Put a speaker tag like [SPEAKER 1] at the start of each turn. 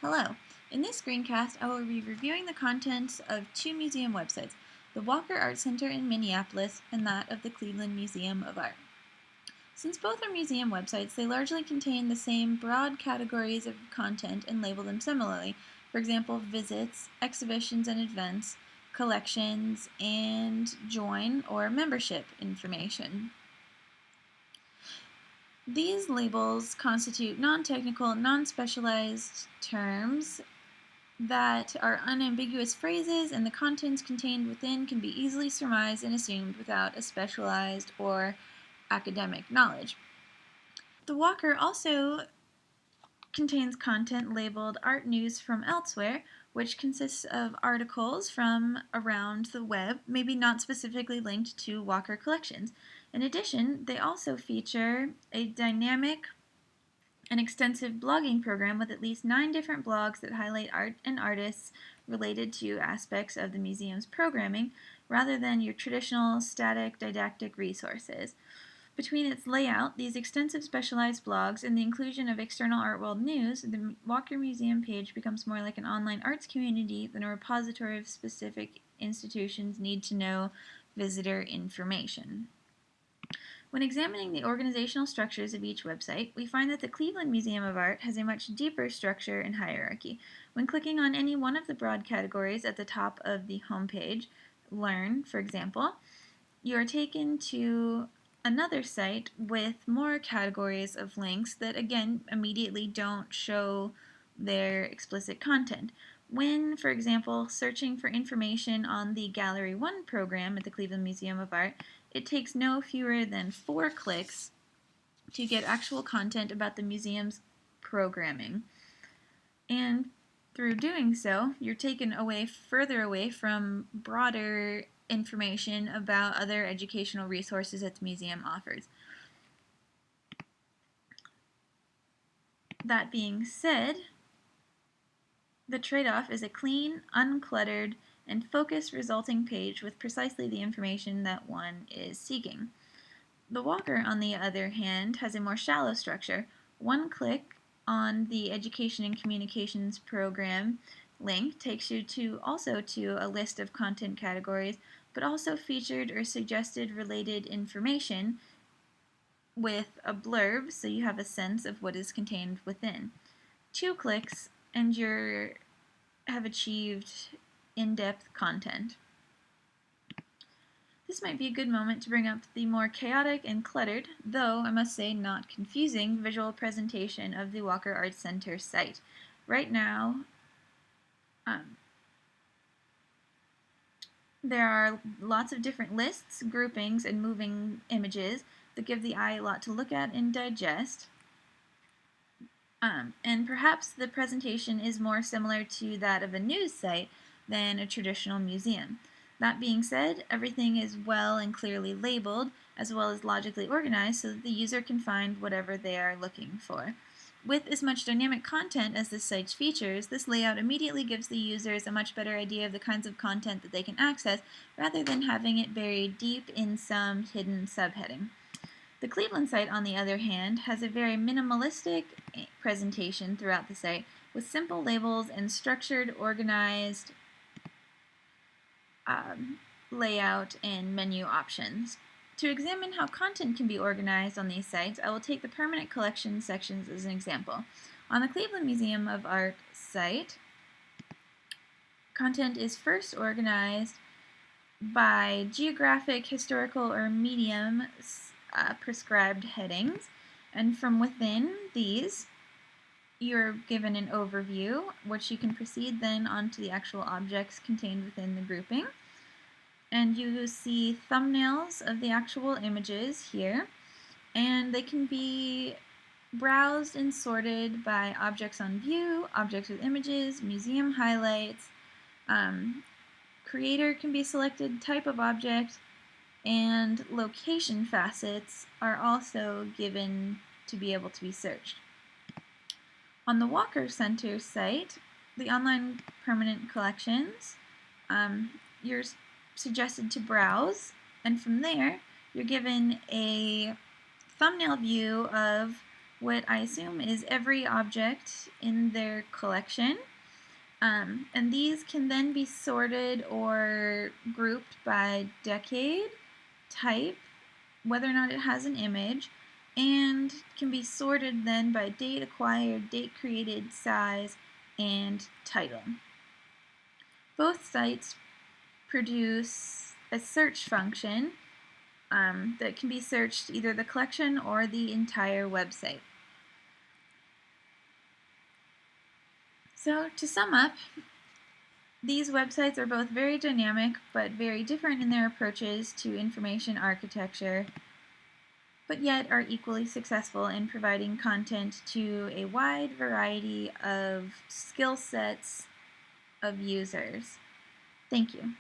[SPEAKER 1] Hello. In this screencast, I will be reviewing the contents of two museum websites, the Walker Art Center in Minneapolis and that of the Cleveland Museum of Art. Since both are museum websites, they largely contain the same broad categories of content and label them similarly. For example, visits, exhibitions and events, collections, and join or membership information. These labels constitute non-technical, non-specialized terms that are unambiguous phrases, and the contents contained within can be easily surmised and assumed without a specialized or academic knowledge. The Walker also contains content labeled Art News from Elsewhere, which consists of articles from around the web, maybe not specifically linked to Walker collections. In addition, they also feature a dynamic and extensive blogging program with at least 9 different blogs that highlight art and artists related to aspects of the museum's programming, rather than your traditional static didactic resources. Between its layout, these extensive specialized blogs, and the inclusion of external art world news, the Walker Museum page becomes more like an online arts community than a repository of specific institutions' need-to-know visitor information. When examining the organizational structures of each website, we find that the Cleveland Museum of Art has a much deeper structure and hierarchy. When clicking on any one of the broad categories at the top of the homepage, Learn, for example, you are taken to another site with more categories of links that, again, immediately don't show their explicit content. When, for example, searching for information on the Gallery 1 program at the Cleveland Museum of Art, it takes no fewer than 4 clicks to get actual content about the museum's programming. And through doing so, you're taken further away from broader information about other educational resources that the museum offers. That being said, the trade-off is a clean, uncluttered, and focused resulting page with precisely the information that one is seeking. The Walker, on the other hand, has a more shallow structure. One click on the Education and Communications program link takes you to a list of content categories, but also featured or suggested related information with a blurb so you have a sense of what is contained within. 2 clicks and you have achieved in-depth content. This might be a good moment to bring up the more chaotic and cluttered, though I must say not confusing, visual presentation of the Walker Arts Center site. Right now, there are lots of different lists, groupings, and moving images that give the eye a lot to look at and digest. And perhaps the presentation is more similar to that of a news site than a traditional museum. That being said, everything is well and clearly labeled, as well as logically organized so that the user can find whatever they are looking for. With as much dynamic content as this site features, this layout immediately gives the users a much better idea of the kinds of content that they can access, rather than having it buried deep in some hidden subheading. The Cleveland site, on the other hand, has a very minimalistic presentation throughout the site, with simple labels and structured, organized layout and menu options. To examine how content can be organized on these sites, I will take the permanent collection sections as an example. On the Cleveland Museum of Art site, content is first organized by geographic, historical, or medium prescribed headings, and from within these you're given an overview, which you can proceed then onto the actual objects contained within the grouping. And you see thumbnails of the actual images here, and they can be browsed and sorted by objects on view, objects with images, museum highlights, creator can be selected, type of object, and location facets are also given to be able to be searched. On the Walker Center site, the online permanent collections, you're suggested to browse, and from there you're given a thumbnail view of what I assume is every object in their collection. And these can then be sorted or grouped by decade, type, whether or not it has an image, and can be sorted then by date acquired, date created, size, and title. Both sites produce a search function that can be searched either the collection or the entire website. So to sum up, these websites are both very dynamic but very different in their approaches to information architecture, but yet are equally successful in providing content to a wide variety of skill sets of users. Thank you.